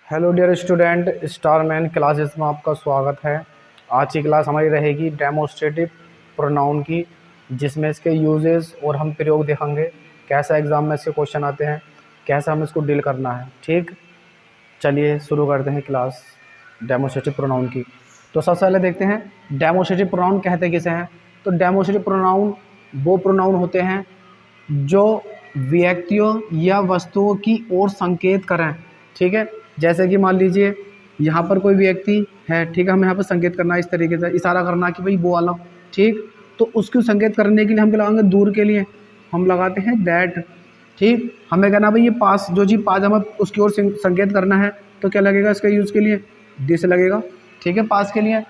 Hello dear student, स्टारमैन classes में आपका स्वागत है। आज की क्लास हमारी रहेगी डेमोस्ट्रेटिव प्रोनाउन की, जिसमें इसके यूजेस और हम प्रयोग देखेंगे, कैसा एग्ज़ाम में इसके क्वेश्चन आते हैं, कैसा हमें इसको डील करना है। ठीक, चलिए शुरू करते हैं क्लास डेमोस्ट्रेटिव प्रोनाउन की। तो सबसे पहले देखते हैं डेमोस्ट्रेटिव प्रोनाउन कहते किसे हैं। तो डेमोस्ट्रेटिव प्रोनाउन वो प्रोनाउन होते हैं जो व्यक्तियों या वस्तुओं की ओर संकेत करें। ठीक है, जैसे कि मान लीजिए यहाँ पर कोई व्यक्ति है, ठीक है, हमें यहाँ पर संकेत करना है, इस तरीके से इशारा करना कि भाई वो वाला। ठीक, तो उसको संकेत करने के लिए हम क्या लगाएंगे, दूर के लिए हम लगाते हैं दैट। ठीक, हमें कहना भाई ये पास, जो चीज़ पास हमें उसकी ओर संकेत करना है, तो क्या लगेगा इसका यूज़ के लिए, दिस लगेगा। ठीक है, पास के लिए।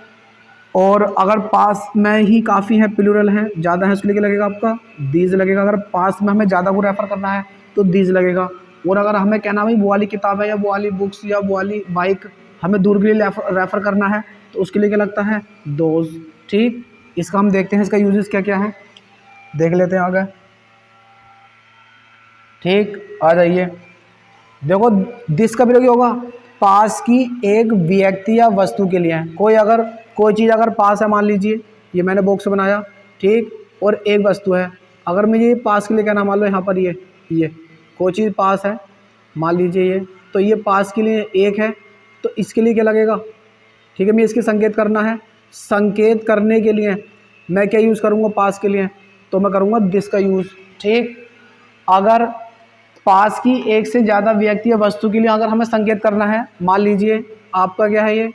और अगर पास में ही काफ़ी है, प्लूरल है, ज़्यादा है, उसके लिए लगेगा आपका दीज लगेगा। अगर पास में हमें ज़्यादा को रेफ़र करना है तो दीज लगेगा। और अगर हमें कहना भाई वो वाली किताब है या वो वाली बुक्स या वो वाली बाइक, हमें दूर के लिए रेफ़र करना है, तो उसके लिए क्या लगता है, दोज। ठीक, इसका हम देखते हैं इसका यूजेस क्या क्या है, देख लेते हैं आगे। ठीक, आ जाइए, देखो दिस का प्रयोग होगा पास की एक व्यक्ति या वस्तु के लिए। कोई चीज़ अगर पास है, मान लीजिए ये मैंने बॉक्स बनाया, ठीक, और एक वस्तु है, अगर मुझे ये पास के लिए कहना, मान लो यहाँ पर ये कोई चीज़ पास है, मान लीजिए ये, तो ये पास के लिए एक है, तो इसके लिए क्या लगेगा। ठीक है, मैं इसके संकेत करना है, संकेत करने के लिए मैं क्या यूज़ करूँगा, पास के लिए, तो मैं करूँगा दिस का यूज़। ठीक, अगर पास की एक से ज़्यादा व्यक्ति या वस्तु के लिए अगर हमें संकेत करना है, मान लीजिए आपका क्या है, ये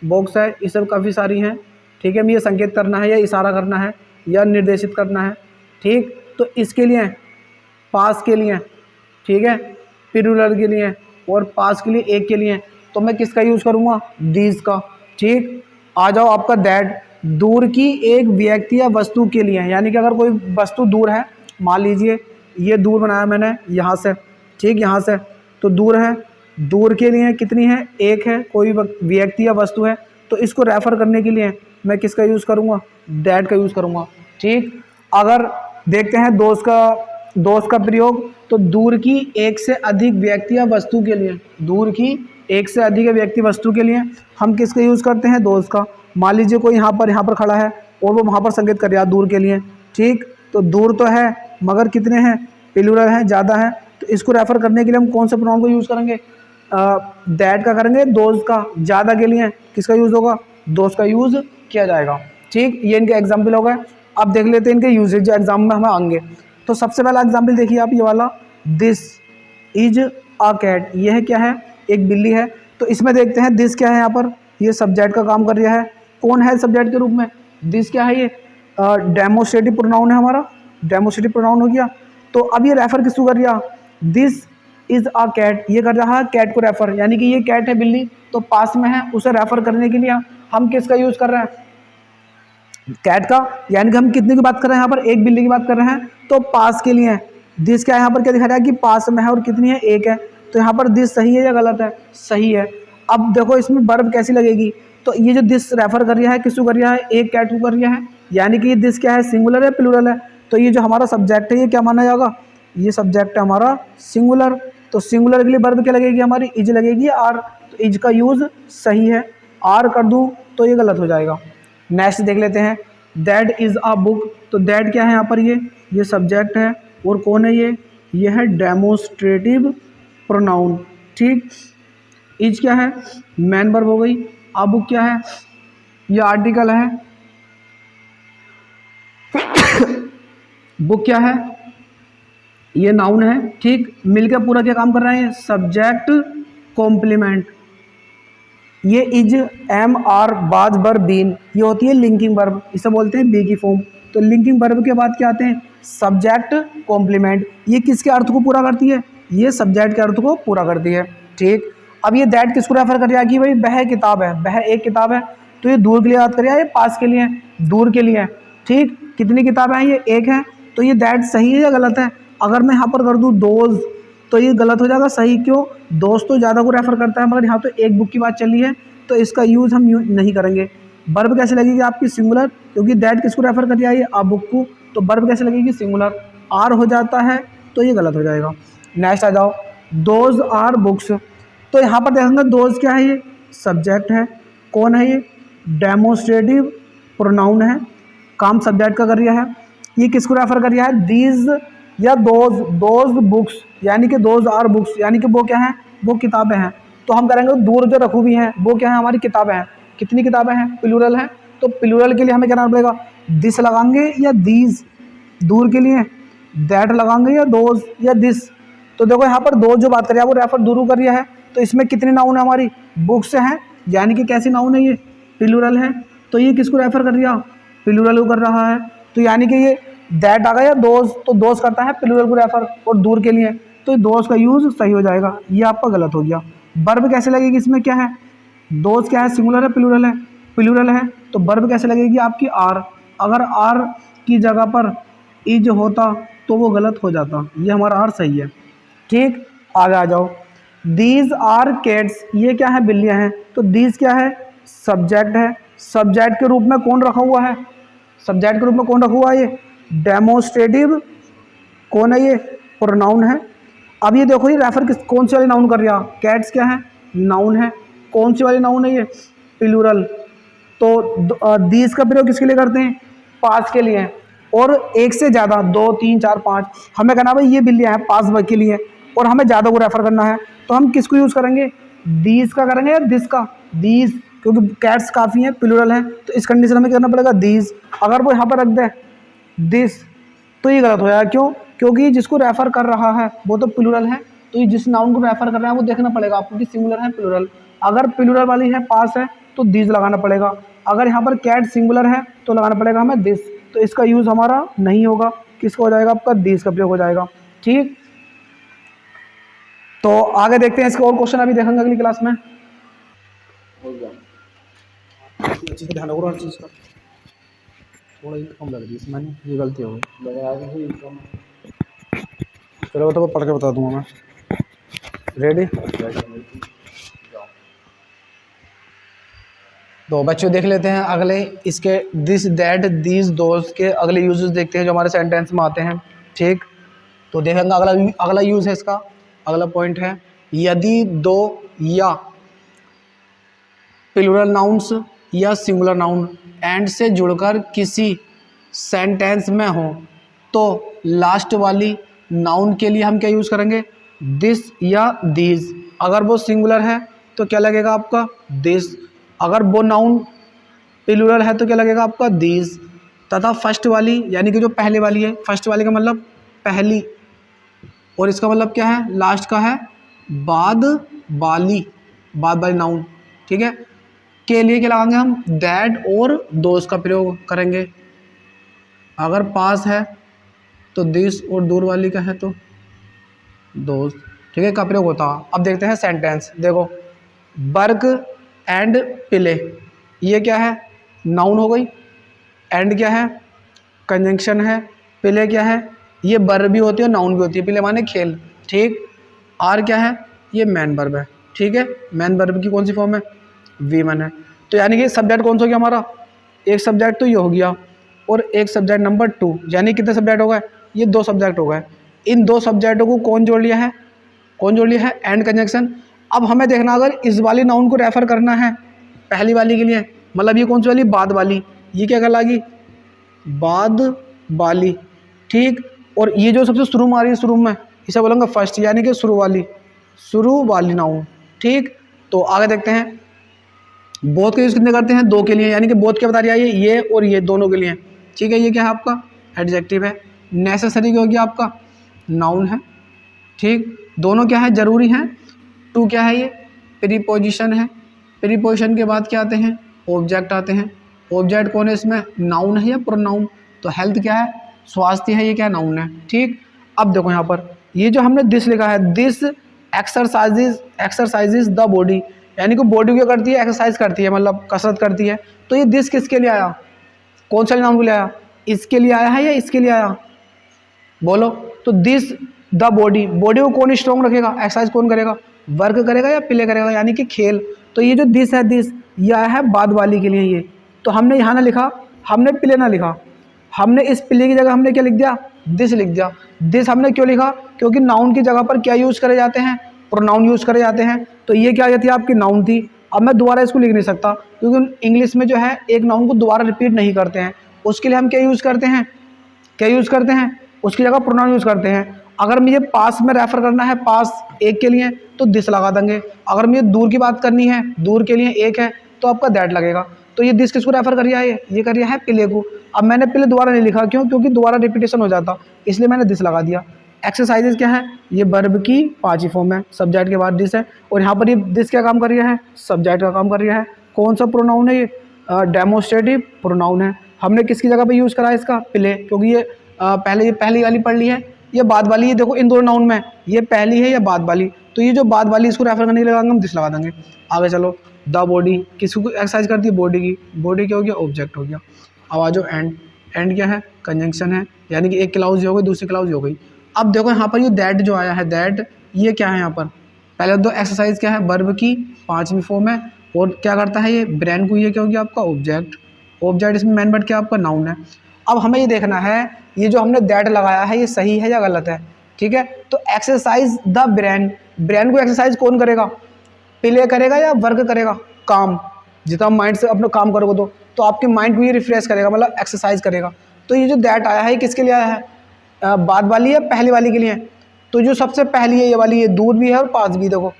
बॉक्स है, ये सब काफ़ी सारी हैं। ठीक है, मैं ये संकेत करना है या इशारा करना है या निर्देशित करना है। ठीक, तो इसके लिए पास के लिए, ठीक है, प्लूरल के लिए और पास के लिए एक के लिए, तो मैं किसका यूज़ करूँगा, दीज का। ठीक, आ जाओ आपका दैट, दूर की एक व्यक्ति या वस्तु के लिए, यानी कि अगर कोई वस्तु दूर है, मान लीजिए ये दूर बनाया मैंने यहाँ से, ठीक, यहाँ से, तो दूर है, दूर के लिए कितनी है, एक है, कोई व्यक्ति या वस्तु है, तो इसको रेफ़र करने के लिए मैं किसका यूज़ करूँगा, दैट का यूज़ करूँगा। ठीक, अगर देखते हैं दोस्त का प्रयोग, तो दूर की एक से अधिक व्यक्ति या वस्तु के लिए, दूर की एक से अधिक व्यक्ति वस्तु के लिए हम किसका यूज़ करते हैं, दोस्त का। मान लीजिए कोई यहाँ पर खड़ा है और वो वहाँ पर संकेत कर रहा है दूर के लिए। ठीक, तो दूर तो है मगर कितने हैं, प्लूरल हैं, ज़्यादा है, तो इसको रेफ़र करने के लिए हम कौन से प्रोनाउन को यूज़ करेंगे, दैट का करेंगे, दोस्त का। ज़्यादा के लिए किसका यूज़ होगा, दोस्त का यूज़ किया जाएगा। ठीक, ये इनके एग्जाम्पल हो गए। अब देख लेते हैं इनके यूजेज जो एग्जाम में हमें आएंगे। तो सबसे पहला एग्जाम्पल देखिए आप, ये वाला, दिस इज अ कैट, यह क्या है, एक बिल्ली है। तो इसमें देखते हैं दिस क्या है, यहाँ पर ये सब्जेक्ट का काम कर रहा है, कौन है सब्जेक्ट के रूप में, दिस क्या है, ये डेमोस्ट्रेटिव प्रोनाउन है हमारा, डेमोस्ट्रेटिव प्रोनाउन हो गया। तो अब ये रेफर किसको कर रहा, दिस इज अ कैट, ये कर रहा है कैट को रेफर, यानी कि ये कैट है बिल्ली, तो पास में है, उसे रेफर करने के लिए हम किसका यूज़ कर रहे हैं, कैट का। यानी कि हम कितने की बात कर रहे हैं, यहाँ पर एक बिल्ली की बात कर रहे हैं, तो पास के लिए दिस क्या है, यहाँ पर क्या दिखा रहा है कि पास में है और कितनी है, एक है, तो यहाँ पर दिस सही है या गलत है, सही है। अब देखो इसमें वर्ब कैसी लगेगी, तो ये जो दिस रेफर कर रहा है किसको कर रहा है, एक कैट को कर रहा है, यानी कि ये दिस क्या है, सिंगुलर है, प्लूरल है, तो ये जो हमारा सब्जेक्ट है ये क्या माना जाएगा, ये सब्जेक्ट है हमारा सिंगुलर। तो सिंगुलर के लिए वर्ब क्या लगेगी हमारी, इज लगेगी, आर, तो इज का यूज़ सही है, आर कर दूँ तो ये गलत हो जाएगा। नेक्स्ट देख लेते हैं, दैट इज़ अ बुक, तो दैट क्या है यहाँ पर, ये सब्जेक्ट है, और कौन है ये है डेमोस्ट्रेटिव प्रोनाउन। ठीक, इज क्या है, मैन वर्ब हो गई, अ बुक क्या है, ये आर्टिकल है, बुक क्या है, ये नाउन है। ठीक, मिलकर पूरा क्या काम कर रहे हैं, सब्जेक्ट कॉम्प्लीमेंट। ये इज, एम, आर, बाज, वर्ब, बीन, ये होती है लिंकिंग वर्ब, इसे बोलते हैं बी की फॉर्म। तो लिंकिंग वर्ब के बाद क्या आते हैं, सब्जेक्ट कॉम्प्लीमेंट, ये किसके अर्थ को पूरा करती है, ये सब्जेक्ट के अर्थ को पूरा करती है। ठीक, अब ये दैट किसको रेफर कर रहा है कि भाई वह किताब है, वह एक किताब है, तो ये दूर के लिए बात कर रहा है, ये पास के लिए, दूर के लिए। ठीक, कितनी किताबें हैं, ये एक है, तो ये दैट सही है या गलत है। अगर मैं यहाँ पर कर दूँ दोज, तो ये गलत हो जाएगा, सही क्यों, दोस्त तो ज़्यादा को रेफर करता है, मगर यहाँ तो एक बुक की बात चल रही है, तो इसका यूज़ हम नहीं करेंगे। वर्ब कैसे लगेगी आपकी, सिंगुलर, क्योंकि दैट किसको रेफर कर रहा है, अ बुक को, तो वर्ब कैसे लगेगी, सिंगुलर, आर हो जाता है, तो ये गलत हो जाएगा। नेक्स्ट आ जाओ, दोज आर बुक्स, तो यहाँ पर देखेंगे दोज क्या है, ये सब्जेक्ट है। कौन है ये, डेमोस्ट्रेटिव प्रोनाउन है, काम सब्जेक्ट का कर रहा है। ये किसको रेफर कर रहा है, दीज या दोज बुक्स, यानी कि दोज आर बुक्स, यानी कि वो क्या है, वो किताबें हैं। तो हम करेंगे दूर जो रखी हुई हैं वो क्या है, हमारी किताबें हैं। कितनी किताबें हैं, प्लूरल है, तो प्लूरल के लिए हमें क्या करना पड़ेगा, दिस लगाएंगे या दीज, दूर के लिए दैट लगाएंगे या दोज या दिस। तो देखो यहाँ पर दोज जो बात कर रहा है वो रेफर दूर कर रहा है, तो इसमें कितनी नाउन है हमारी, बुक्स हैं, यानी कि कैसी नाउन है, ये प्लूरल है। तो ये किसको रेफर कर रहा है, प्लूरल को कर रहा है। तो यानी कि ये दैट आ गया दोज, तो दोज करता है प्लूरल को रेफर, और दूर के लिए तो दोज का यूज सही हो जाएगा। ये आपका गलत हो गया। वर्ब कैसे लगेगी, इसमें क्या है, दोज क्या है, सिंगुलर है, प्लूरल है, प्लूरल है, तो वर्ब कैसे लगेगी आपकी आर। अगर आर की जगह पर इज होता तो वो गलत हो जाता, ये हमारा आर सही है। ठीक, आगे आ जाओ। दीज आर कैट्स, ये क्या है, बिल्लियाँ हैं। तो दीज क्या है, सब्जेक्ट है। सब्जेक्ट के रूप में कौन रखा हुआ है, सब्जेक्ट के रूप में कौन रखा हुआ है, ये डेमोस्ट्रेटिव कौन है, ये प्रोनाउन है। अब ये देखो ये रेफर किस कौन सी वाली नाउन कर रहा, कैट्स क्या है, नाउन है। कौन सी वाली नाउन है, ये प्लूरल। तो दीज का प्रयोग किसके लिए करते हैं, पास के लिए, और एक से ज़्यादा, 2 3 4 5, हमें कहना भाई ये बिल्लियाँ हैं पास के लिए, और हमें ज़्यादा को रेफर करना है, तो हम किसको यूज़ करेंगे, दीज का करेंगे या दिस का, दीज, क्योंकि कैट्स काफ़ी हैं, प्लूरल है, तो इस कंडीशन में करना पड़ेगा दीज। अगर वो यहाँ पर रख दे दिस तो ये गलत हो जाएगा। क्यों, क्योंकि जिसको रेफर कर रहा है वो तो प्लूरल है, तो ये जिस नाउन को रेफर कर रहा है वो देखना पड़ेगा आपको कि सिंगुलर है प्लूरल। अगर प्लूरल वाली है पास है तो दीज लगाना पड़ेगा। अगर यहाँ पर कैट सिंगुलर है तो लगाना पड़ेगा हमें दिस, तो इसका यूज़ हमारा नहीं होगा, किसका हो जाएगा, आपका दीज का प्रयोग हो जाएगा। ठीक, तो आगे देखते हैं इसके और क्वेश्चन अभी देखेंगे अगली क्लास में। ध्यान रखो हर चीज़ का, थोड़ा ही कम लग रही है मैंने, ये गलती हो गई। चलो वो तो पढ़ के बता दूंगा मैं। रेडी, तो बच्चों देख लेते हैं अगले इसके दिस दैट दीज दोज के अगले यूजेस देखते हैं जो हमारे सेंटेंस में आते हैं। ठीक, तो देखेंगे अगला यूज़ है इसका, अगला पॉइंट है यदि दो या प्लूरल नाउन्स या सिंगुलर नाउन एंड से जुड़कर किसी सेंटेंस में हो तो लास्ट वाली नाउन के लिए हम क्या यूज़ करेंगे, दिस या दीज। अगर वो सिंगुलर है तो क्या लगेगा आपका दिस, अगर वो नाउन प्लूरल है तो क्या लगेगा आपका दीज। तथा फर्स्ट वाली यानी कि जो पहले वाली है, फर्स्ट वाली का मतलब पहली, और इसका मतलब क्या है, लास्ट का है बाद वाली नाउन। ठीक है, के लिए क्या लगाएंगे हम, दैट और दोस का प्रयोग करेंगे। अगर पास है तो दिस, और दूर वाली का है तो दोस। ठीक है, का प्रयोग होता। अब देखते हैं सेंटेंस। देखो वर्क एंड प्ले, ये क्या है, नाउन हो गई, एंड क्या है, कंजंक्शन है, प्ले क्या है, ये वर्ब भी होती है नाउन भी होती है, प्ले माने खेल। ठीक, आर क्या है, ये मैन वर्ब है। ठीक है, मैन वर्ब की कौन सी फॉर्म है, वीमन है। तो यानी कि सब्जेक्ट कौन सा हो गया हमारा, एक सब्जेक्ट तो ये हो गया, और एक सब्जेक्ट नंबर 2, यानी कितने सब्जेक्ट हो गए, ये 2 सब्जेक्ट हो गए। इन 2 सब्जेक्टों को कौन जोड़ लिया है, एंड कंजंक्शन। अब हमें देखना अगर इस वाली नाउन को रेफर करना है पहली वाली के लिए, मतलब ये कौन सी वाली, बाद वाली, ये क्या कहलाएगी, बाद वाली। ठीक, और ये जो सबसे शुरू में आ रही है, शुरू में इसे बोलेंगे फर्स्ट, यानी कि शुरू वाली नाउन। ठीक, तो आगे देखते हैं बोथ का यूज़ कितने करते हैं, 2 के लिए, यानी कि बोथ क्या बता रही है, ये और ये दोनों के लिए। ठीक है, ये क्या है आपका एडजेक्टिव है। नेसेसरी क्या हो गया आपका, नाउन है। ठीक, दोनों क्या है, जरूरी हैं। 2 क्या है, ये प्रीपोजिशन है। प्रीपोजिशन के बाद क्या आते हैं, ऑब्जेक्ट आते हैं। ऑब्जेक्ट कौन है इसमें, नाउन है या प्रोनाउन। तो हेल्थ क्या है, स्वास्थ्य है, ये क्या नाउन है। ठीक, अब देखो यहाँ पर ये जो हमने दिस लिखा है, दिस एक्सरसाइजेज द बॉडी, यानी कि बॉडी क्या करती है, एक्सरसाइज करती है, मतलब कसरत करती है। तो ये दिस किसके लिए आया, कौन सा नाउन के लिए आया, इसके लिए आया है या इसके लिए आया, बोलो। तो दिस द बॉडी को कौन स्ट्रॉन्ग रखेगा, एक्सरसाइज कौन करेगा, वर्क करेगा या प्ले करेगा, यानी कि खेल। तो ये जो दिस है, दिस ये आया है बाद वाली के लिए ये। तो हमने यहाँ ना लिखा, हमने प्ले ना लिखा, हमने इस प्ले की जगह हमने क्या लिख दिया, दिस लिख दिया। दिस हमने क्यों लिखा, क्योंकि नाउन की जगह पर क्या यूज़ करे जाते हैं, प्रोनाउन यूज़ करे जाते हैं। तो ये क्या थी आपकी नाउन थी। अब मैं दोबारा इसको लिख नहीं सकता क्योंकि इंग्लिश में जो है एक नाउन को दोबारा रिपीट नहीं करते हैं। उसके लिए हम क्या यूज़ करते हैं, क्या यूज़ करते हैं, उसकी जगह प्रोनाउन यूज़ करते हैं। अगर मुझे पास में रेफ़र करना है, पास एक के लिए, तो दिस लगा देंगे। अगर मुझे दूर की बात करनी है, दूर के लिए एक है, तो आपका दैट लगेगा। तो ये दिस किसको रेफ़र कर रहा है, ये कर रहा है पिले को। अब मैंने पिले दोबारा नहीं लिखा, क्यों, क्योंकि दोबारा रिपीटेशन हो जाता, इसलिए मैंने दिस लगा दिया। एक्सरसाइजेज क्या है, ये वर्ब की 5 फॉर्म है, सब्जेक्ट के बाद दिस है, और यहाँ पर ये दिस क्या काम कर रहा है, सब्जेक्ट का काम कर रहा है। कौन सा प्रोनाउन है ये, डेमोस्ट्रेटिव प्रोनाउन है। हमने किसकी जगह पे यूज़ करा है इसका, प्ले, क्योंकि ये पहले ये पहली वाली पढ़ ली है, ये बाद वाली, ये देखो इन दोनों नाउन में ये पहली है या बाद वाली, तो ये जो बाद वाली इसको रेफर करने के लिए लगाएंगे हम दिस लगा देंगे। आगे चलो, द बॉडी किसको एक्सरसाइज करती है, बॉडी की। बॉडी क्या हो गया, ऑब्जेक्ट हो गया। अब आ जाओ एंड, एंड क्या है, कंजंक्शन है, यानी कि एक क्लाउज हो गई, दूसरी क्लाउज हो गई। अब देखो यहाँ पर ये दैट जो आया है, दैट ये क्या है यहाँ पर, पहले दो एक्सरसाइज क्या है, वर्ब की 5वीं फॉर्म है, और क्या करता है ये ब्रेन को, ये क्या हो गया आपका ऑब्जेक्ट। ऑब्जेक्ट इसमें मेन वर्ड क्या आपका नाउन है। अब हमें ये देखना है ये जो हमने दैट लगाया है ये सही है या गलत है, ठीक है। तो एक्सरसाइज द ब्रेन, ब्रेन को एक्सरसाइज कौन करेगा, प्ले करेगा या वर्क करेगा, काम। जितना माइंड से अपना काम करोगे तो आपके माइंड को ये रिफ्रेश करेगा, मतलब एक्सरसाइज करेगा। तो ये जो दैट आया है ये किसके लिए आया है, बाद वाली या पहली वाली के लिए। तो जो सबसे पहली है ये वाली, ये दूर भी है और पास भी, देखो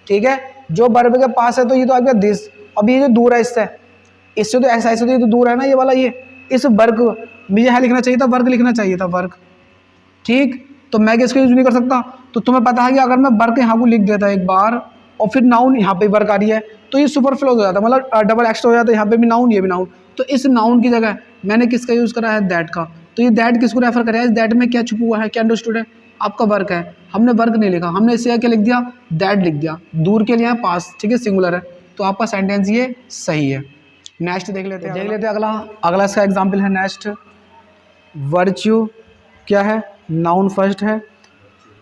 ठीक है। जो वर्ब के पास है तो ये तो आ गया दिस। अब ये जो दूर है इससे तो एक्सरसाइज से तो ये तो दूर है ना, ये वाला, ये इस वर्क, मुझे यहाँ लिखना चाहिए था वर्क, लिखना चाहिए था वर्क, ठीक। तो मैं किसको यूज नहीं कर सकता, तो तुम्हें पता है कि अगर मैं वर्क यहाँ को लिख देता एक बार और फिर नाउन यहाँ पे वर्क आ रही है तो ये सुपरफ्लो हो जाता, मतलब डबल एक्स्ट्रा हो जाता है, यहाँ पे भी नाउन ये भी नाउन। तो इस नाउन की जगह मैंने किसका यूज़ करा है, दैट का। तो ये दैट किसको रेफर करा है, इस दैट में क्या छुपा हुआ है, क्या अंडरस्टूड है, आपका वर्क है। हमने वर्क नहीं लिखा, हमने इससे क्या लिख दिया, दैट लिख दिया। दूर के लिए पास, ठीक है, सिंगुलर है, तो आपका सेंटेंस ये सही है। नेक्स्ट देख लेते हैं, अगला इसका एग्जाम्पल है नेक्स्ट। वर्च्यू क्या है, नाउन फर्स्ट है,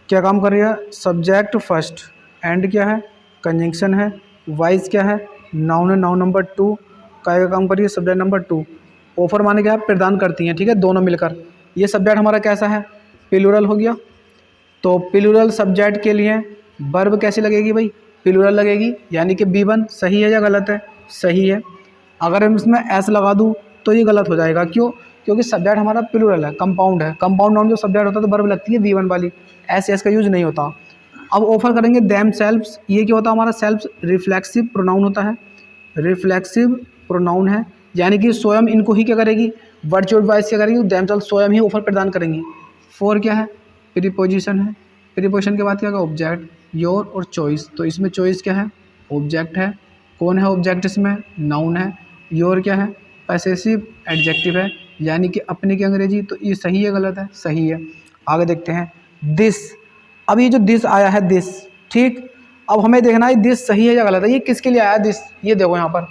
क्या काम कर रही है, सब्जेक्ट फर्स्ट। एंड क्या है, कंजंक्शन है। वाइज क्या है, नाउन है, नाउन नंबर 2 का काम कर रही है, सब्जेक्ट नंबर 2। ऑफर माने क्या, प्रदान करती हैं, ठीक है, दोनों मिलकर। ये सब्जेक्ट हमारा कैसा है, प्लूरल हो गया। तो प्लूरल सब्जेक्ट के लिए वर्ब कैसी लगेगी भाई, प्लूरल लगेगी, यानी कि B1 सही है या गलत है, सही है। अगर हम इसमें एस लगा दूँ तो ये गलत हो जाएगा, क्यों, क्योंकि सब्जेक्ट हमारा प्लूरल है, कंपाउंड है। कंपाउंड नाउन जो सब्जेक्ट होता है तो वर्ब लगती है V1 वाली, एस का यूज नहीं होता। अब ऑफर करेंगे देम सेल्फ्स, ये क्या होता है हमारा, सेल्फ्स रिफ्लेक्सिव प्रोनाउन होता है, रिफ्लेक्सिव प्रोनाउन है, यानी कि स्वयं इनको ही क्या करेगी, वर्चुअल वाइज क्या करेगी, देम सेल्फ स्वयं ही ऑफर प्रदान करेंगी। 4 क्या है, प्रीपोजिशन है, प्रीपोजिशन के बाद क्या होगा, ऑब्जेक्ट, योर और चॉइस। तो इसमें चॉइस क्या है, ऑब्जेक्ट है। कौन है ऑब्जेक्ट इसमें, नाउन है। योर क्या है, पसेसिव एडजेक्टिव है, यानी कि अपने की अंग्रेजी। तो ये सही है गलत है, सही है। आगे देखते हैं दिस। अब ये जो दिस आया है दिस, ठीक, अब हमें देखना है दिस सही है या गलत है। ये किसके लिए आया दिस, ये देखो यहाँ पर,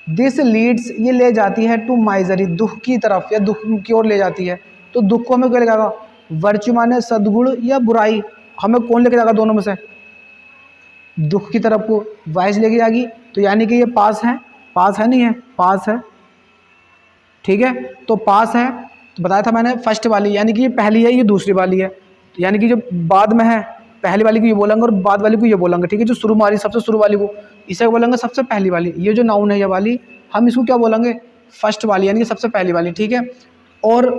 दिस लीड्स, ये ले जाती है टू माइजरी, दुख की तरफ या दुख की ओर ले जाती है। तो दुख को हमें क्या लगेगा, वर्च्यू माने सद्गुण या बुराई, हमें कौन लेके जाएगा दोनों में से, दुख की तरफ को वाइज लेके जाएगी। तो यानी कि ये पास है नहीं है, पास है, ठीक है। तो पास है, तो बताया था मैंने फर्स्ट वाली, यानी कि ये पहली है, ये दूसरी वाली है, यानी कि जो बाद में है पहली वाली को ये बोलेंगे और बाद वाली को ये बोलेंगे, ठीक है। जो शुरू वाली, सबसे शुरू वाली को इसे बोलेंगे सबसे पहली वाली। ये जो नाउन है ये वाली, हम इसको क्या बोलेंगे, फर्स्ट वाली, यानी कि सबसे पहली वाली, ठीक है। और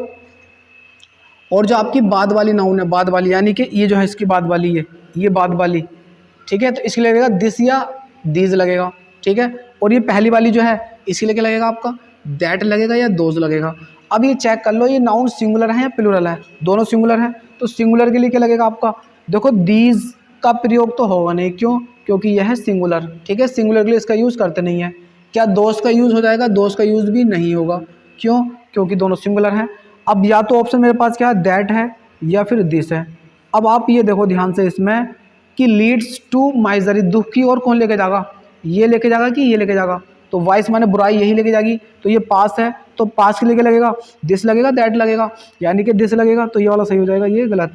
जो आपकी बाद वाली नाउन है, बाद वाली, यानी कि ये जो है इसकी बाद वाली है, ये बाद वाली, ठीक है। तो इसके लिए लगेगा दिस या दीज लगेगा, ठीक है। और ये पहली वाली जो है इसके लिए क्या लगेगा आपका, दैट लगेगा या दोज लगेगा। अब ये चेक कर लो ये नाउन सिंगुलर है या प्लूरल है, दोनों सिंगुलर है। तो सिंगुलर के लिए क्या लगेगा आपका, देखो दीज का प्रयोग तो होगा नहीं, क्यों, क्योंकि यह है सिंगुलर, ठीक है। सिंगुलर के लिए इसका यूज़ करते नहीं है। क्या दोस्त का यूज़ हो जाएगा, दोस्त का यूज़ भी नहीं होगा, क्यों, क्योंकि दोनों सिंगुलर हैं। अब या तो ऑप्शन मेरे पास क्या है, दैट है या फिर दिस है। अब आप ये देखो ध्यान से इसमें कि लीड्स टू माइजरी, दुख की ओर कौन लेके जाएगा, ये लेके जाएगा कि ये लेके जाएगा। तो वाइस माने बुराई, यही लेके जाएगी। तो ये पास है, तो पास के लिए लगेगा, दिस लगेगा, दैट लगेगा, यानी कि दिस लगेगा। तो ये वाला सही हो जाएगा, ये गलत।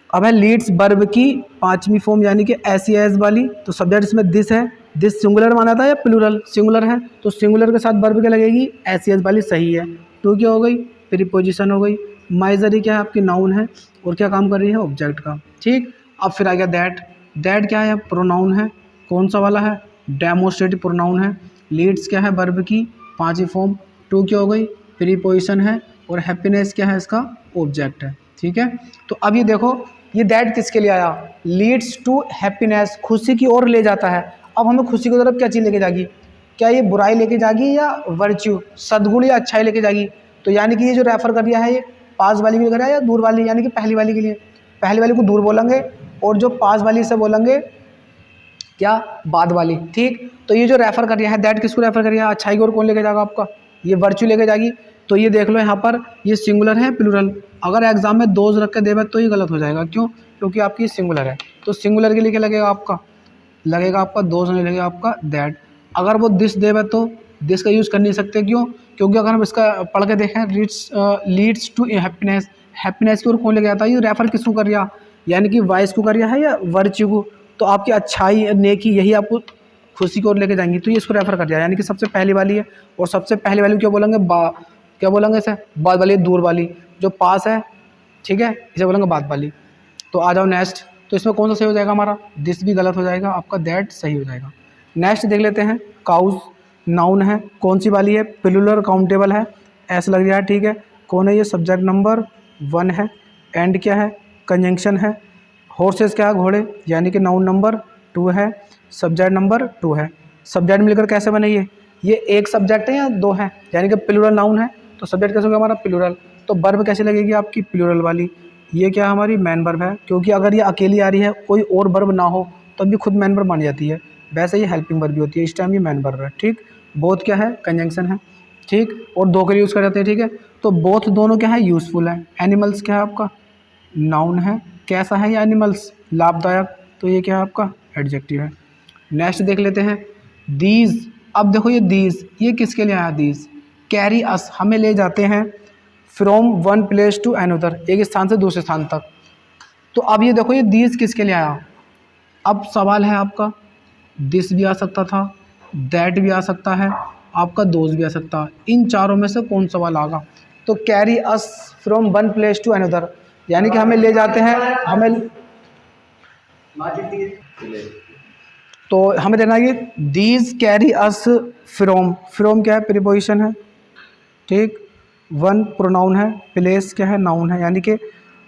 अब है लीड्स वर्ब की 5वीं फॉर्म, यानी कि एस वाली। तो सब्जेक्ट इसमें दिस है, दिस सिंगुलर माना था या प्लूरल, सिंगुलर है, तो सिंगुलर के साथ वर्ब क्या लगेगी, एस वाली, सही है। तो क्या हो गई, प्रीपोजिशन हो गई। माइजरी क्या है आपकी नाउन है और क्या काम कर रही है ऑब्जेक्ट का, ठीक। अब फिर आ गया दैट, दैट क्या है प्रोनाउन है, कौन सा वाला है डेमोस्ट्रेटिव प्रोनाउन है। लीड्स क्या है वर्ब की पांचवी फॉर्म, टू क्या हो गई प्रीपोजिशन है और हैप्पीनेस क्या है इसका ऑब्जेक्ट है, ठीक है। तो अब ये देखो ये दैट किसके लिए आया, लीड्स टू हैप्पीनेस, खुशी की ओर ले जाता है। अब हमें खुशी की तरफ क्या चीज़ लेके जाएगी, क्या ये बुराई लेके जाएगी या वर्च्यू सद्गुण या अच्छाई लेके जाएगी। तो यानी कि ये जो रेफर कर दिया है ये पास वाली के लिए कर रहा है या दूर वाली, यानी कि पहली वाली के लिए, पहली वाली को दूर बोलेंगे और जो पास वाली से बोलेंगे क्या बाद वाली, ठीक। तो ये जो रेफर कर रहा है दैट किसको रेफर कर रहा है, अच्छाई की ओर कौन लेके जाएगा आपका ये वर्च्यू लेके जाएगी। तो ये देख लो यहाँ पर ये सिंगुलर है प्लूरल, अगर एग्जाम में दोज रख के देवे तो ये गलत हो जाएगा, क्यों, क्योंकि आपकी सिंगुलर है। तो सिंगुलर के लिए क्या लगेगा आपका, लगेगा आपका दोज, नहीं लगेगा आपका दैट। अगर वो दिस देवे तो दिस का यूज़ कर नहीं सकते, क्यों, क्योंकि अगर हम इसका पढ़ के देखें लीड्स टू हैप्पीनेस, हैप्पीनेस की ओर कौन लेके जाता है, ये रेफर किसको कर रहा, यानी कि वाइस को कर रहा है या वर्च्यू को। तो आपकी अच्छाई नेकी यही आपको खुशी की ओर लेके जाएंगी, तो ये इसको रेफर कर दिया, यानी कि सबसे पहली वाली है। और सबसे पहली वाली क्या बोलेंगे क्या बोलेंगे इसे बाद वाली, दूर वाली, जो पास है, ठीक है, इसे बोलेंगे बाद वाली। तो आ जाओ नेक्स्ट, तो इसमें कौन सा सही हो जाएगा हमारा, दिस भी गलत हो जाएगा, आपका दैट सही हो जाएगा। नेक्स्ट देख लेते हैं, काउज नाउन है, कौन सी वाली है, प्लूरल काउंटेबल है, ऐसा लग रहा है, ठीक है। कौन है ये, सब्जेक्ट नंबर 1 है। एंड क्या है, कंजंक्शन है। हॉर्सेस क्या है, घोड़े, यानी कि नाउन नंबर 2 है। सब्जेक्ट नंबर 2 है। सब्जेक्ट मिलकर कैसे बने ये एक सब्जेक्ट है या 2 है, यानी कि प्लूरल नाउन है, तो सब्जेक्ट कैसे होगा हमारा प्लूरल। तो वर्ब कैसे लगेगी आपकी प्लूरल वाली, ये क्या हमारी मैन वर्ब है, क्योंकि अगर ये अकेली आ रही है कोई और वर्ब ना हो तब भी खुद मैन वर्ब बन जाती है, वैसे ये हेल्पिंग वर्ब भी होती है, इस टाइम ये मैन वर्ब है, ठीक। बोथ क्या है कंजंक्शन है, ठीक, और दो के लिए यूज़ कर जाते हैं, ठीक है। तो बोथ दोनों क्या है यूज़फुल है। एनिमल्स क्या है आपका नाउन है, कैसा है ये एनिमल्स लाभदायक, तो ये क्या है आपका एडजेक्टिव है। नेक्स्ट देख लेते हैं दीज। अब देखो ये दीज ये किसके लिए आया, दीज कैरी अस हमें ले जाते हैं from one place to another, एक स्थान से दूसरे स्थान तक। तो अब ये देखो ये दीज किसके लिए आया, अब सवाल है आपका दिस भी आ सकता था, दैट भी आ सकता है, आपका दोस्त भी आ सकता है, इन चारों में से कौन सवाल आगा। तो carry us from one place to another, यानी कि हमें ले जाते हैं, हमें तो हमें देना ये these carry us from, from क्या है प्रीपोजिशन है, ठीक। वन प्रोनाउन है, प्लेस क्या है नाउन है, यानी कि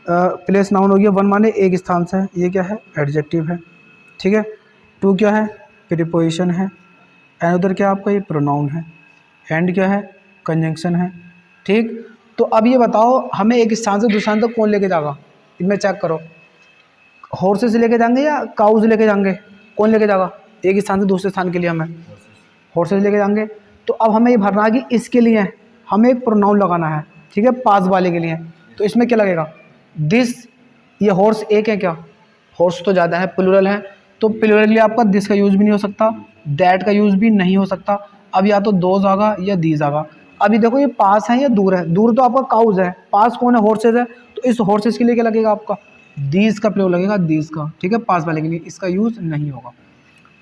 प्लेस नाउन हो गया, वन माने एक स्थान से, ये क्या है एडजेक्टिव है, ठीक है। टू क्या है प्रीपोजिशन है, अनदर क्या आपका ये प्रोनाउन है, एंड क्या है कंजंक्शन है, ठीक। तो अब ये बताओ हमें एक स्थान से दूसरे स्थान तक कौन लेके जाएगा, इनमें चेक करो, हॉर्सेस लेके जाएंगे या काउज लेके जाएंगे, कौन लेके जाएगा एक स्थान से दूसरे स्थान के लिए, हमें हॉर्सेस लेके जाएंगे। तो अब हमें ये भरना है कि इसके लिए हमें एक प्रोनाउन लगाना है, ठीक है, पास वाले के लिए। तो इसमें क्या लगेगा दिस, ये हॉर्स एक है क्या, हॉर्स तो ज़्यादा है प्लूरल है, तो प्लूरल के लिए आपका दिस का यूज़ भी नहीं हो सकता, दैट का यूज़ भी नहीं हो सकता। अब या तो दोज आगा या दीज आगा। अभी देखो ये पास है या दूर है, दूर तो आपका काउज है, पास कौन है हॉर्सेस है, तो इस हॉर्सेस के लिए क्या लगेगा आपका दीज का प्रयोग लगेगा, दीज का, ठीक है, पास वाले के लिए इसका यूज़ नहीं होगा।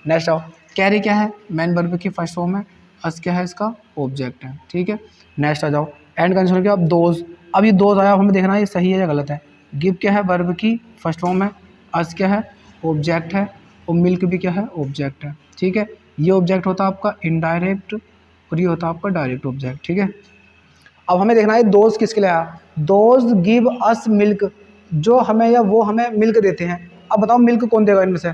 नेक्स्ट आओ, कैरी क्या है मैन वर्ब की फर्स्ट फॉर्म है, अस क्या है इसका ऑब्जेक्ट है, ठीक है। नेक्स्ट आ जाओ, एंड कंडीशन क्या, अब दोज, अब ये दोज आया हमें देखना है ये सही है या गलत है। गिव क्या है वर्ब की फर्स्ट फॉर्म है, अस क्या है ऑब्जेक्ट है, और मिल्क भी क्या है ऑब्जेक्ट है, ठीक है। ये ऑब्जेक्ट होता है आपका इनडायरेक्ट और ये होता है आपका डायरेक्ट ऑब्जेक्ट, ठीक है। अब हमें देखना है दोज किसके लिए आया, दोज गिव अस मिल्क, जो हमें या वो हमें मिल्क देते हैं। अब बताओ मिल्क कौन देगा इनमें से,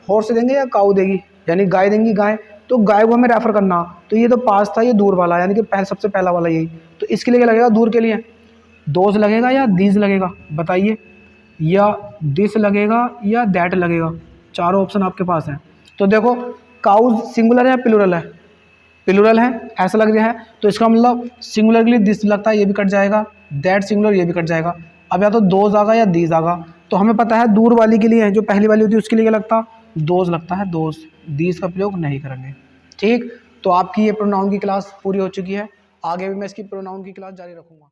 हॉर्स देंगे या काऊ देगी, यानी गाय देंगी, गाय, तो गाय को हमें रेफर करना, तो ये तो पास था, ये दूर वाला, यानी कि सबसे पहला वाला यही, तो इसके लिए क्या लगेगा दूर के लिए दोज लगेगा या दीज लगेगा, बताइए, या दिस लगेगा या दैट लगेगा, चारों ऑप्शन आपके पास हैं। तो देखो काउज सिंगुलर है या प्लूरल है, प्लूरल है ऐसा लग रहा है, तो इसका मतलब सिंगुलर के लिए दिस लगता है, ये भी कट जाएगा, दैट सिंगुलर ये भी कट जाएगा। अब या तो दोज आगा या दीज आगा, तो हमें पता है दूर वाली के लिए जो पहली वाली होती है उसके लिए क्या लगता दोज लगता है, दोज, दीज का प्रयोग नहीं करेंगे, ठीक। तो आपकी ये प्रोनाउन की क्लास पूरी हो चुकी है, आगे भी मैं इसकी प्रोनाउन की क्लास जारी रखूँगा।